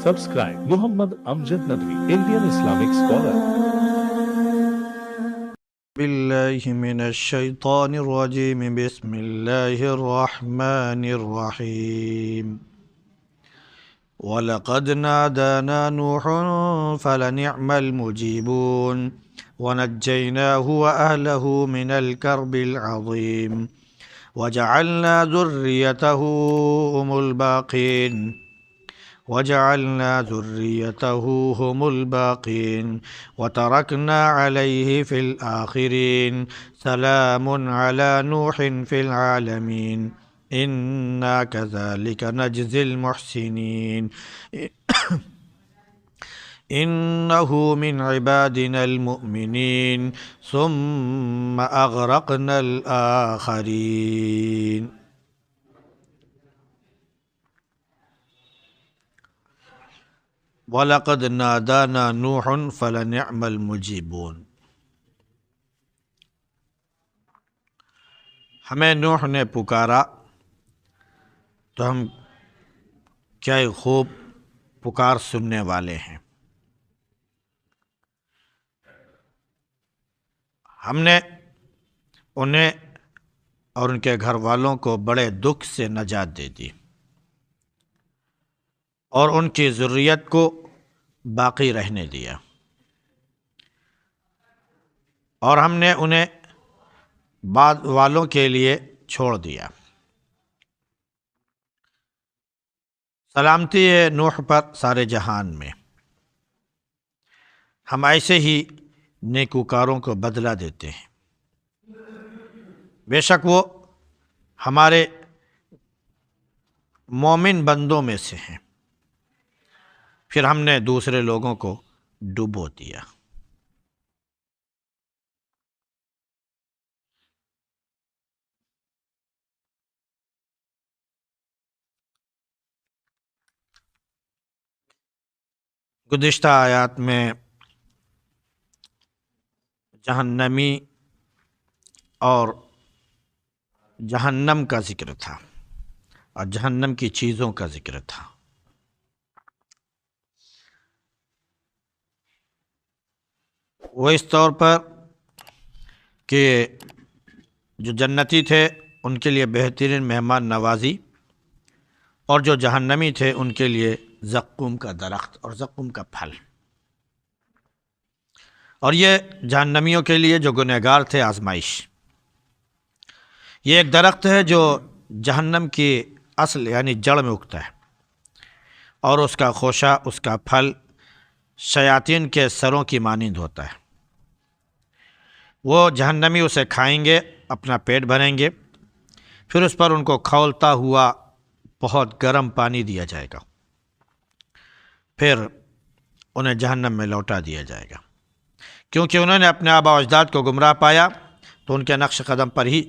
Subscribe Muhammad Amjad Nadwi, Indian Islamic scholar. بالله من الشيطان الرجيم بسم الله الرحمن الرحيم ولقد نادانا نوح فلنعم المجيبون ونجيناه وأهله من الكرب العظيم وجعلنا ذريته هم الباقين وتركنا عليه في الآخرين سلام على نوح في العالمين إنا كذلك نجزي المحسنين إنه من عبادنا المؤمنين ثم أغرقنا الآخرين. وَلَقَدْ نَادَانَا نُوحٌ فَلَنِعْمَ الْمُجِيبُونَ. ہمیں نوح نے پکارا تو ہم کیا خوب پکار سننے والے ہیں. ہم نے انہیں اور ان کے گھر والوں کو بڑے دکھ سے نجات دے دی اور ان کی ذریت کو باقی رہنے دیا، اور ہم نے انہیں بعد والوں کے لیے چھوڑ دیا. سلامتی ہے نوح پر سارے جہان میں. ہم ایسے ہی نیکوکاروں کو بدلہ دیتے ہیں. بے شک وہ ہمارے مومن بندوں میں سے ہیں. پھر ہم نے دوسرے لوگوں کو ڈبو دیا. گزشتہ آیات میں جہنمی اور جہنم کا ذکر تھا اور جہنم کی چیزوں کا ذکر تھا. وہ اس طور پر کہ جو جنتی تھے ان کے لیے بہترین مہمان نوازی، اور جو جہنمی تھے ان کے لیے زقوم کا درخت اور زقوم کا پھل. اور یہ جہنمیوں کے لیے جو گنہگار تھے آزمائش. یہ ایک درخت ہے جو جہنم کی اصل یعنی جڑ میں اگتا ہے، اور اس کا خوشہ، اس کا پھل شیاطین کے سروں کی مانند ہوتا ہے. وہ جہنمی اسے کھائیں گے، اپنا پیٹ بھریں گے، پھر اس پر ان کو کھولتا ہوا بہت گرم پانی دیا جائے گا، پھر انہیں جہنم میں لوٹا دیا جائے گا. کیونکہ انہوں نے اپنے آباء و اجداد کو گمراہ پایا تو ان کے نقش قدم پر ہی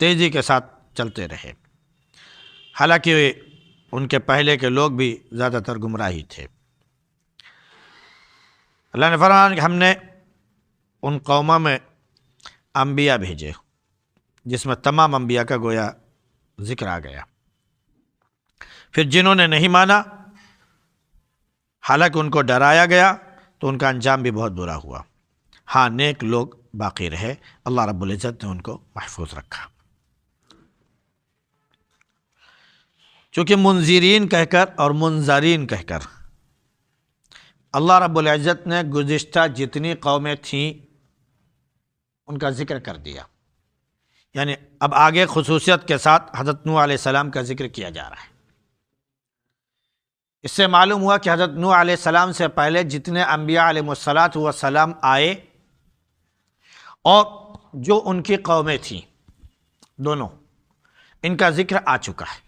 تیزی کے ساتھ چلتے رہے، حالانکہ ان کے پہلے کے لوگ بھی زیادہ تر گمراہی تھے. اللہ نے فرمایا کہ ہم نے ان قوموں میں انبیاء بھیجے جس میں تمام انبیاء کا گویا ذکر آ گیا. پھر جنہوں نے نہیں مانا، حالانکہ ان کو ڈرایا گیا، تو ان کا انجام بھی بہت برا ہوا. ہاں، نیک لوگ باقی رہے، اللہ رب العزت نے ان کو محفوظ رکھا. چونکہ منذرین کہہ کر اور منذرین کہہ کر اللہ رب العزت نے گزشتہ جتنی قومیں تھیں ان کا ذکر کر دیا. یعنی اب آگے خصوصیت کے ساتھ حضرت نوح علیہ السلام کا ذکر کیا جا رہا ہے. اس سے معلوم ہوا کہ حضرت نوح علیہ السلام سے پہلے جتنے انبیاء علیہ السلام آئے اور جو ان کی قومیں تھیں، دونوں ان کا ذکر آ چکا ہے.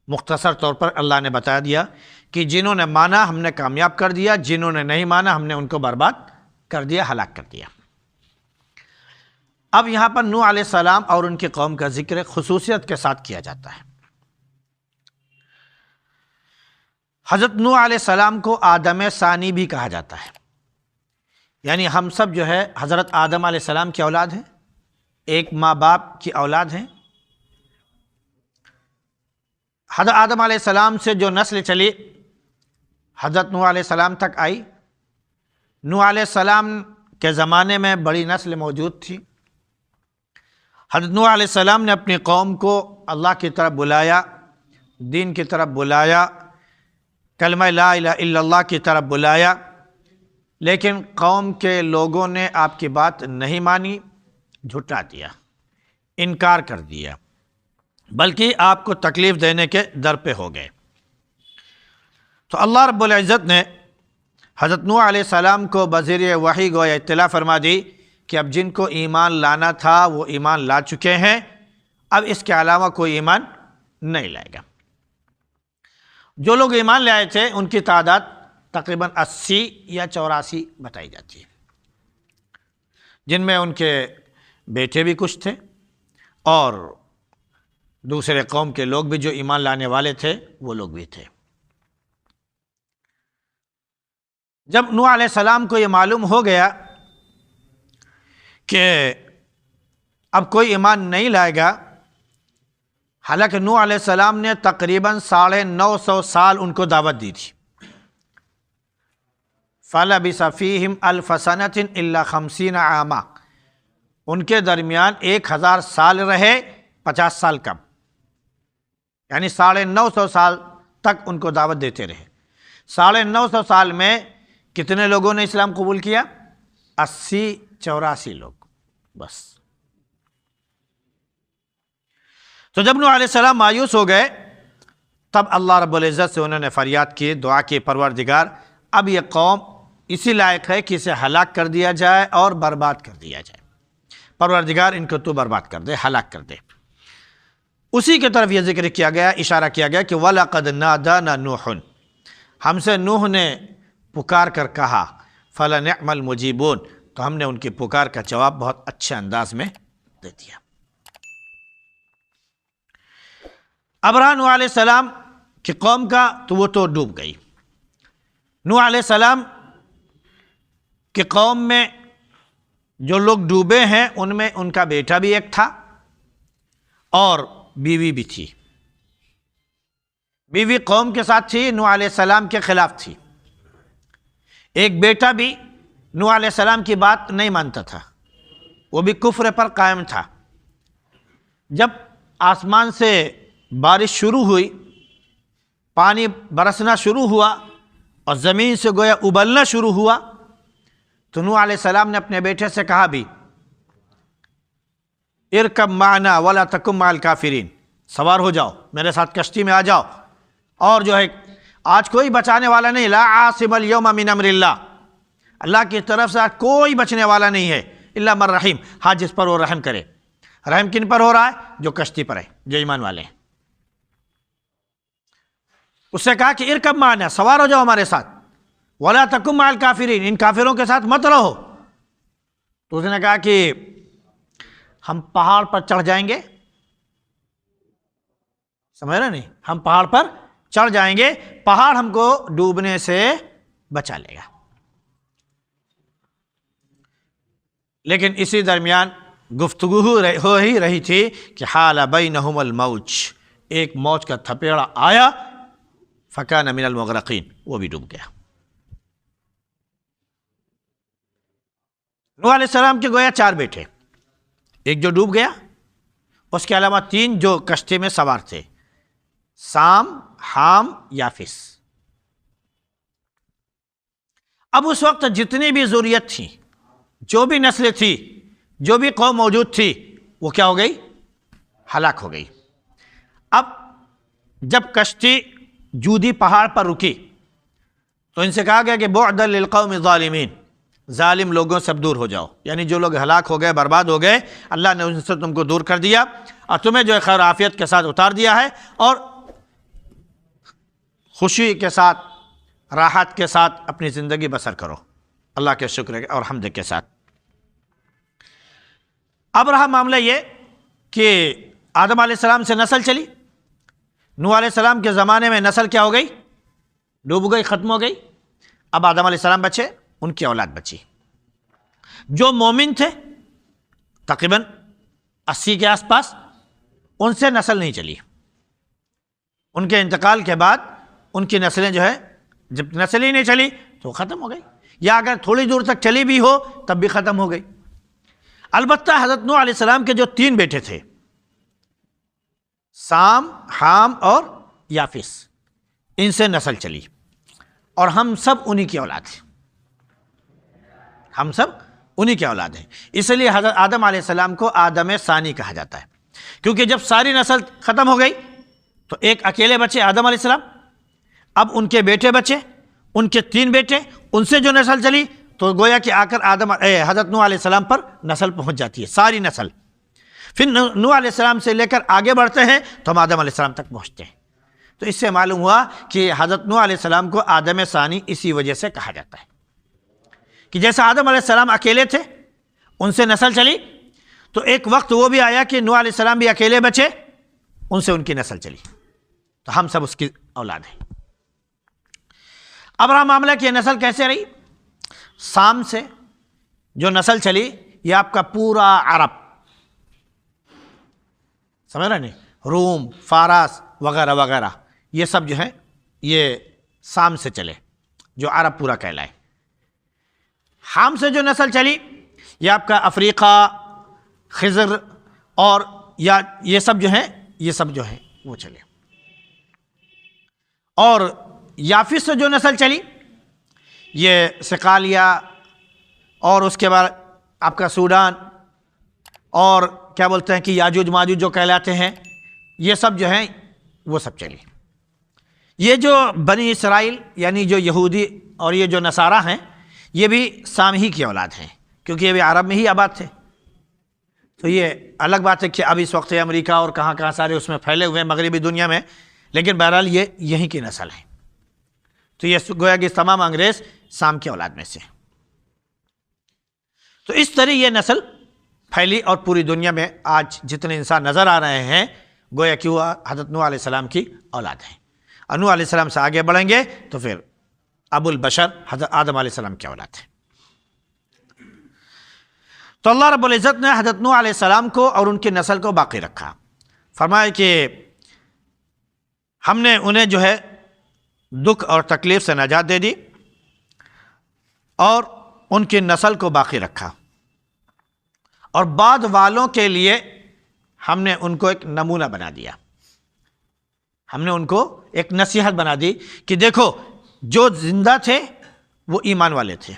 مختصر طور پر اللہ نے بتا دیا کہ جنہوں نے مانا ہم نے کامیاب کر دیا، جنہوں نے نہیں مانا ہم نے ان کو برباد کر دیا، ہلاک کر دیا. اب یہاں پر نوح علیہ السلام اور ان کی قوم کا ذکر خصوصیت کے ساتھ کیا جاتا ہے. حضرت نوح علیہ السلام کو آدم ثانی بھی کہا جاتا ہے. یعنی ہم سب جو ہے حضرت آدم علیہ السلام کی اولاد ہیں، ایک ماں باپ کی اولاد ہیں. حضرت آدم علیہ السلام سے جو نسل چلی حضرت نوح علیہ السلام تک آئی۔ نوح علیہ السلام کے زمانے میں بڑی نسل موجود تھی۔ حضرت نوح علیہ السلام نے اپنی قوم کو اللہ کی طرف بلایا، دین کی طرف بلایا، کلمہ لا الہ الا اللہ کی طرف بلایا، لیکن قوم کے لوگوں نے آپ کی بات نہیں مانی، جھٹلا دیا، انکار کر دیا، بلکہ آپ کو تکلیف دینے کے در پہ ہو گئے۔ تو اللہ رب العزت نے حضرت نوح علیہ السلام کو بذریعہ وحی گویا اطلاع فرما دی کہ اب جن کو ایمان لانا تھا وہ ایمان لا چکے ہیں، اب اس کے علاوہ کوئی ایمان نہیں لائے گا۔ جو لوگ ایمان لے آئے تھے ان کی تعداد تقریباً 80 یا 84 بتائی جاتی ہے، جن میں ان کے بیٹے بھی کچھ تھے اور دوسرے قوم کے لوگ بھی جو ایمان لانے والے تھے وہ لوگ بھی تھے۔ جب نوح علیہ السلام کو یہ معلوم ہو گیا کہ اب کوئی ایمان نہیں لائے گا، حالانکہ نوح علیہ السلام نے تقریباً 950 سال ان کو دعوت دی تھی۔ فَلَبِثَ فِيهِمْ أَلْفَ سَنَةٍ إِلَّا 50 عَامًا، ان کے درمیان 1000 سال رہے، 50 سال کم، یعنی 950 سال تک ان کو دعوت دیتے رہے۔ 950 سال میں کتنے لوگوں نے اسلام قبول کیا؟ 84 لوگ بس۔ تو جب نوح علیہ السلام مایوس ہو گئے، تب اللہ رب العزت سے انہوں نے فریاد کی، دعا کی، پروردگار اب یہ قوم اسی لائق ہے کہ اسے ہلاک کر دیا جائے اور برباد کر دیا جائے، پروردگار ان کو تو برباد کر دے، ہلاک کر دے۔ اسی کی طرف یہ ذکر کیا گیا، اشارہ کیا گیا کہ وَلَقَدْ نَادَانَا نُوحٌ، ہم سے نوح نے پکار کر کہا، فَلَنِعْمَ الْمُجِيبُونَ، تو ہم نے ان کی پکار کا جواب بہت اچھے انداز میں دے دیا۔ ابراہ نوح علیہ السلام کی قوم کا تو وہ تو ڈوب گئی۔ نوح علیہ السلام کی قوم میں جو لوگ ڈوبے ہیں ان میں ان کا بیٹا بھی ایک تھا اور بیوی بھی تھی۔ بیوی قوم کے ساتھ تھی، نوح علیہ السلام کے خلاف تھی۔ ایک بیٹا بھی نوح علیہ السلام کی بات نہیں مانتا تھا، وہ بھی کفر پر قائم تھا۔ جب آسمان سے بارش شروع ہوئی، پانی برسنا شروع ہوا اور زمین سے گویا ابلنا شروع ہوا، تو نوح علیہ السلام نے اپنے بیٹے سے کہا بھی، ارکب معنا ولا تکن مع الکافرین، سوار ہو جاؤ، میرے ساتھ کشتی میں آ جاؤ، اور جو ہے آج کوئی بچانے والا نہیں، لا عاصم اليوم من امر اللہ، اللہ کی طرف سے آج کوئی بچنے والا نہیں ہے، الا من رحیم، ہاں جس پر وہ رحم کرے۔ رحم کن پر ہو رہا ہے؟ جو کشتی پر ہے، جو ایمان والے ہیں۔ اس سے کہا کہ ارکب معنا، سوار ہو جاؤ ہمارے ساتھ، ولا تکن مع الکافرین، ان کافروں کے ساتھ مت رہو۔ تو اس نے کہا کہ ہم پہاڑ پر چڑھ جائیں گے، سمجھ رہے نہیں، ہم پہاڑ پر چڑھ جائیں گے، پہاڑ ہم کو ڈوبنے سے بچا لے گا۔ لیکن اسی درمیان گفتگو ہو ہی رہی تھی کہ حال بینہم الموج، ایک موج کا تھپیڑا آیا، فکان من المغرقین، وہ بھی ڈوب گیا۔ نوح علیہ السلام کے گویا 4 بیٹے، ایک جو ڈوب گیا، اس کے علاوہ 3 جو کشتی میں سوار تھے، سام، حام، یافس۔ اب اس وقت جتنی بھی ذریت تھی، جو بھی نسلیں تھی، جو بھی قوم موجود تھی، وہ کیا ہو گئی؟ ہلاک ہو گئی۔ اب جب کشتی جودی پہاڑ پر رکی تو ان سے کہا گیا کہ بعدا للقوم الظالمین، ظالم لوگوں سے دور ہو جاؤ، یعنی جو لوگ ہلاک ہو گئے، برباد ہو گئے، اللہ نے ان سے تم کو دور کر دیا اور تمہیں جو ہے خیر عافیت کے ساتھ اتار دیا ہے، اور خوشی کے ساتھ، راحت کے ساتھ اپنی زندگی بسر کرو، اللہ کے شکر اور حمد کے ساتھ۔ اب رہا معاملہ یہ کہ آدم علیہ السلام سے نسل چلی، نوح علیہ السلام کے زمانے میں نسل کیا ہو گئی؟ ڈوب گئی، ختم ہو گئی۔ اب آدم علیہ السلام بچے، ان کی اولاد بچی، جو مومن تھے تقریباً 80 کے آس پاس، ان سے نسل نہیں چلی۔ ان کے انتقال کے بعد ان کی نسلیں جو ہے جب نسل ہی نہیں چلی تو ختم ہو گئی، یا اگر تھوڑی دور تک چلی بھی ہو تب بھی ختم ہو گئی۔ البتہ حضرت نوح علیہ السلام کے جو 3 بیٹے تھے، سام، حام اور یافس، ان سے نسل چلی، اور ہم سب انہی کی اولاد ہیں، ہم سب انہی کی اولاد ہیں۔ اس لیے حضرت آدم علیہ السلام کو آدم ثانی کہا جاتا ہے، کیونکہ جب ساری نسل ختم ہو گئی تو ایک اکیلے بچے آدم علیہ السلام، اب ان کے بیٹے بچے، ان کے 3 بیٹے، ان سے جو نسل چلی تو گویا کہ آ کر حضرت نوح علیہ السلام پر نسل پہنچ جاتی ہے، ساری نسل۔ پھر نوح علیہ السلام سے لے کر آگے بڑھتے ہیں تو ہم آدم علیہ السلام تک پہنچتے ہیں۔ تو اس سے معلوم ہوا کہ حضرت نوح علیہ السلام کو آدم ثانی اسی وجہ سے کہا جاتا ہے کہ جیسا آدم علیہ السلام اکیلے تھے، ان سے نسل چلی، تو ایک وقت وہ بھی آیا کہ نوح علیہ السلام بھی اکیلے بچے، ان سے ان کی نسل چلی، تو ہم سب اس کی اولاد ہیں۔ اب رہا معاملہ کہ یہ نسل کیسے رہی؟ سام سے جو نسل چلی یہ آپ کا پورا عرب، سمجھ رہے نہیں، روم، فارس وغیرہ وغیرہ، یہ سب جو ہے یہ سام سے چلے، جو عرب پورا کہلائے۔ حام سے جو نسل چلی یہ آپ کا افریقہ، خضر، اور یا یہ سب جو ہیں، یہ سب جو ہیں وہ چلے۔ اور یافس سے جو نسل چلی یہ صقالیہ، اور اس کے بعد آپ کا سوڈان، اور کیا بولتے ہیں کہ یاجوج ماجوج جو کہلاتے ہیں، یہ سب جو ہیں وہ سب چلی۔ یہ جو بنی اسرائیل یعنی جو یہودی اور یہ جو نصارہ ہیں، یہ بھی سام ہی کی اولاد ہیں، کیونکہ یہ بھی عرب میں ہی آباد تھے۔ تو یہ الگ بات ہے کہ اب اس وقت امریکہ اور کہاں کہاں سارے اس میں پھیلے ہوئے ہیں مغربی دنیا میں، لیکن بہرحال یہ یہیں کی نسل ہے۔ تو یہ گویا کہ تمام انگریز سام کی اولاد میں سے۔ تو اس طرح یہ نسل پھیلی اور پوری دنیا میں آج جتنے انسان نظر آ رہے ہیں گویا کہ وہ حضرت نوح علیہ السلام کی اولاد ہیں۔ اور نوح علیہ السلام سے آگے بڑھیں گے تو پھر ابو البشر حضرت آدم علیہ السلام کی اولاد ہے۔ تو اللہ رب العزت نے حضرت نوح علیہ السلام کو اور ان کی نسل کو باقی رکھا، فرمایا کہ ہم نے انہیں جو ہے دکھ اور تکلیف سے نجات دے دی اور ان کی نسل کو باقی رکھا، اور بعد والوں کے لیے ہم نے ان کو ایک نمونہ بنا دیا، ہم نے ان کو ایک نصیحت بنا دی کہ دیکھو جو زندہ تھے وہ ایمان والے تھے،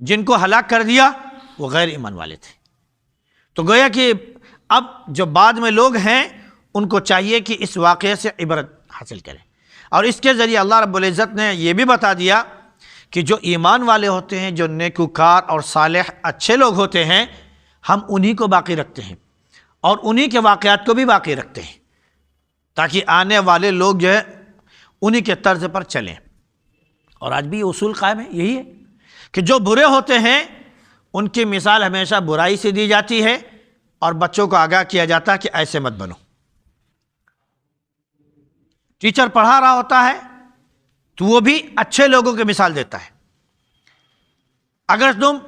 جن کو ہلاک کر دیا وہ غیر ایمان والے تھے۔ تو گویا کہ اب جو بعد میں لوگ ہیں ان کو چاہیے کہ اس واقعے سے عبرت حاصل کریں، اور اس کے ذریعے اللہ رب العزت نے یہ بھی بتا دیا کہ جو ایمان والے ہوتے ہیں، جو نیکوکار اور صالح اچھے لوگ ہوتے ہیں، ہم انہی کو باقی رکھتے ہیں اور انہی کے واقعات کو بھی باقی رکھتے ہیں، تاکہ آنے والے لوگ جو ہے انہی کے طرز پر چلیں۔ اور آج بھی یہ اصول قائم ہے، یہی ہے کہ جو برے ہوتے ہیں ان کی مثال ہمیشہ برائی سے دی جاتی ہے، اور بچوں کو آگاہ کیا جاتا ہے کہ ایسے مت بنو۔ ٹیچر پڑھا رہا ہوتا ہے تو وہ بھی اچھے لوگوں کی مثال دیتا ہے۔ اگر تم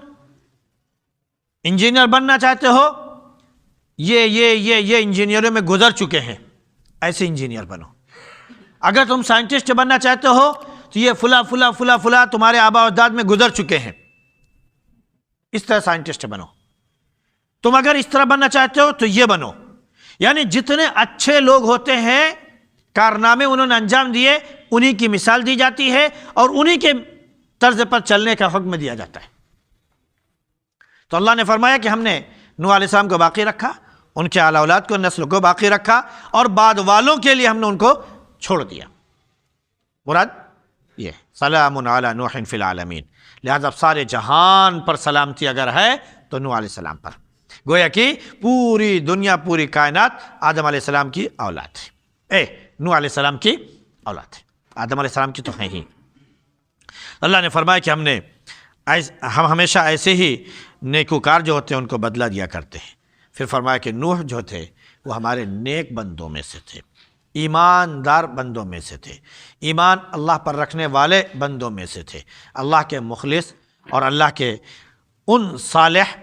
انجینئر بننا چاہتے ہو، یہ انجینئروں میں گزر چکے ہیں، ایسے انجینئر بنو۔ اگر تم سائنٹسٹ بننا چاہتے ہو تو یہ فلاں فلاں فلاں فلاں تمہارے آباء و اجداد میں گزر چکے ہیں، اس طرح سائنٹسٹ بنو۔ تم اگر اس طرح بننا چاہتے ہو تو یہ بنو۔ یعنی جتنے اچھے لوگ ہوتے ہیں، کارنامے انہوں نے انجام دیے، انہی کی مثال دی جاتی ہے اور انہی کے طرز پر چلنے کا حکم دیا جاتا ہے۔ تو اللہ نے فرمایا کہ ہم نے نوح علیہ السلام کو باقی رکھا، ان کے آل اولاد کو، نسل کو باقی رکھا، اور بعد والوں کے لیے ہم نے ان کو چھوڑ دیا۔ مراد یہ سلام علی نوح فی العالمین، لہذا سارے جہان پر سلامتی اگر ہے تو نوح علیہ السلام پر، گویا کہ پوری دنیا، پوری کائنات آدم علیہ السلام کی اولاد ہے، نوح علیہ السلام کی اولاد ہے، آدم علیہ السلام کی تو ہیں ہی۔ اللہ نے فرمایا کہ ہم ہمیشہ ایسے ہی نیکوکار جو ہوتے ہیں ان کو بدلہ دیا کرتے ہیں۔ پھر فرمایا کہ نوح جو تھے وہ ہمارے نیک بندوں میں سے تھے، ایماندار بندوں میں سے تھے، ایمان اللہ پر رکھنے والے بندوں میں سے تھے، اللہ کے مخلص اور اللہ کے ان صالح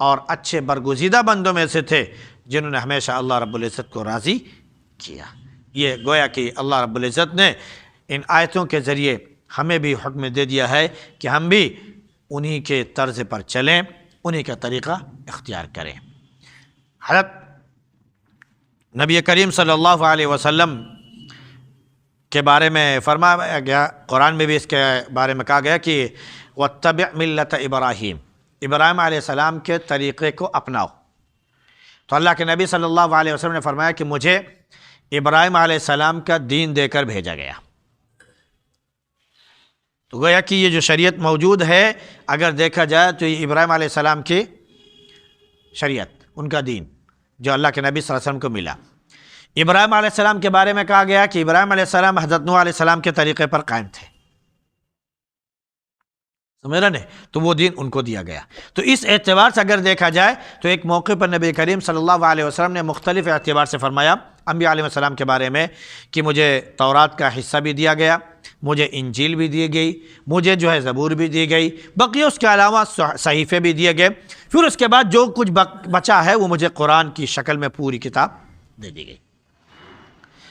اور اچھے برگزیدہ بندوں میں سے تھے جنہوں نے ہمیشہ اللہ رب العزت کو راضی کیا۔ یہ گویا کہ اللہ رب العزت نے ان آیتوں کے ذریعے ہمیں بھی حکم دے دیا ہے کہ ہم بھی انہی کے طرز پر چلیں، انہی کا طریقہ اختیار کریں۔ حضرت نبی کریم صلی اللہ علیہ وسلم کے بارے میں فرمایا گیا، قرآن میں بھی اس کے بارے میں کہا گیا کہ وَاتَّبِعْ مِلَّةَ ابراہیم، ابراہیم علیہ السلام کے طریقے کو اپناؤ۔ تو اللہ کے نبی صلی اللہ علیہ وسلم نے فرمایا کہ مجھے ابراہیم علیہ السلام کا دین دے کر بھیجا گیا۔ تو گویا کہ یہ جو شریعت موجود ہے، اگر دیکھا جائے تو یہ ابراہیم علیہ السلام کی شریعت، ان کا دین جو اللہ کے نبی صلی اللہ علیہ وسلم کو ملا۔ ابراہیم علیہ السلام کے بارے میں کہا گیا کہ ابراہیم علیہ السلام حضرت نوح علیہ السلام کے طریقے پر قائم تھے، سمجھ رہے ہیں؟ تو وہ دین ان کو دیا گیا۔ تو اس اعتبار سے اگر دیکھا جائے تو ایک موقع پر نبی کریم صلی اللہ علیہ وسلم نے مختلف اعتبار سے فرمایا انبیاء علیہ السلام کے بارے میں کہ مجھے تورات کا حصہ بھی دیا گیا، مجھے انجیل بھی دی گئی، مجھے جو ہے زبور بھی دی گئی، بقیہ اس کے علاوہ صحیفے بھی دیے گئے، پھر اس کے بعد جو کچھ بچا ہے وہ مجھے قرآن کی شکل میں پوری کتاب دے دی گئی۔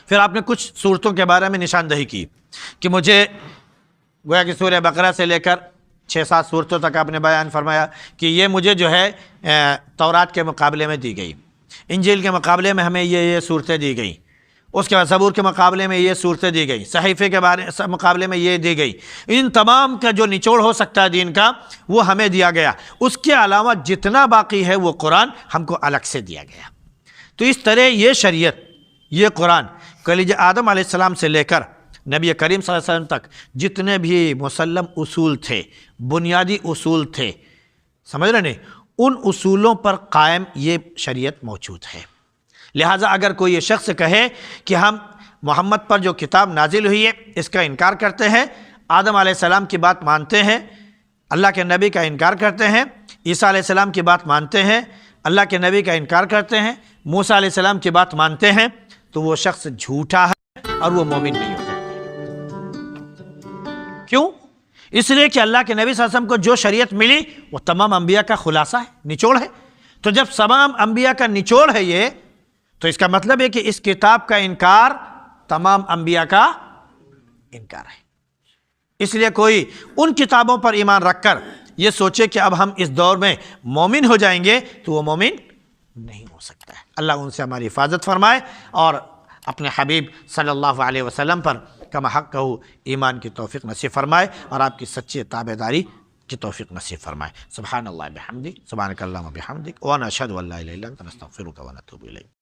پھر آپ نے کچھ صورتوں کے بارے میں نشاندہی کی کہ مجھے گویا کہ سورہ بقرہ سے لے کر 6-7 صورتوں تک آپ نے بیان فرمایا کہ یہ مجھے جو ہے تورات کے مقابلے میں دی گئی، انجیل کے مقابلے میں ہمیں یہ صورتیں دی گئیں، اس کے بعد زبور کے مقابلے میں یہ صورتیں دی گئی، صحیفے کے مقابلے میں یہ دی گئی۔ ان تمام کا جو نچوڑ ہو سکتا ہے دین کا وہ ہمیں دیا گیا، اس کے علاوہ جتنا باقی ہے وہ قرآن ہم کو الگ سے دیا گیا۔ تو اس طرح یہ شریعت، یہ قرآن کلیجہ آدم علیہ السلام سے لے کر نبی کریم صلی اللہ علیہ وسلم تک جتنے بھی مسلم اصول تھے، بنیادی اصول تھے، سمجھ رہے نہیں، ان اصولوں پر قائم یہ شریعت موجود ہے۔ لہٰذا اگر کوئی یہ شخص کہے کہ ہم محمد پر جو کتاب نازل ہوئی ہے اس کا انکار کرتے ہیں، آدم علیہ السلام کی بات مانتے ہیں، اللہ کے نبی کا انکار کرتے ہیں، عیسیٰ علیہ السلام کی بات مانتے ہیں، اللہ کے نبی کا انکار کرتے ہیں، موسیٰ علیہ السلام کی بات مانتے ہیں، تو وہ شخص جھوٹا ہے اور وہ مومن نہیں ہوتا۔ کیوں؟ اس لیے کہ اللہ کے نبی صلی اللہ علیہ وسلم کو جو شریعت ملی وہ تمام انبیاء کا خلاصہ ہے، نچوڑ ہے۔ تو جب تمام انبیاء کا نچوڑ ہے یہ، تو اس کا مطلب ہے کہ اس کتاب کا انکار تمام انبیاء کا انکار ہے۔ اس لیے کوئی ان کتابوں پر ایمان رکھ کر یہ سوچے کہ اب ہم اس دور میں مومن ہو جائیں گے تو وہ مومن نہیں ہو سکتا ہے۔ اللہ ان سے ہماری حفاظت فرمائے اور اپنے حبیب صلی اللہ علیہ وسلم پر کما حق کہو ایمان کی توفیق نصیب فرمائے اور آپ کی سچی تابعداری کی توفیق نصیب فرمائے۔ سبحان اللہ بحمدک، سبحانک اللہم بحمدک، ونشہد ان لا الہ الا انت نستغفرک ونتوب الیک۔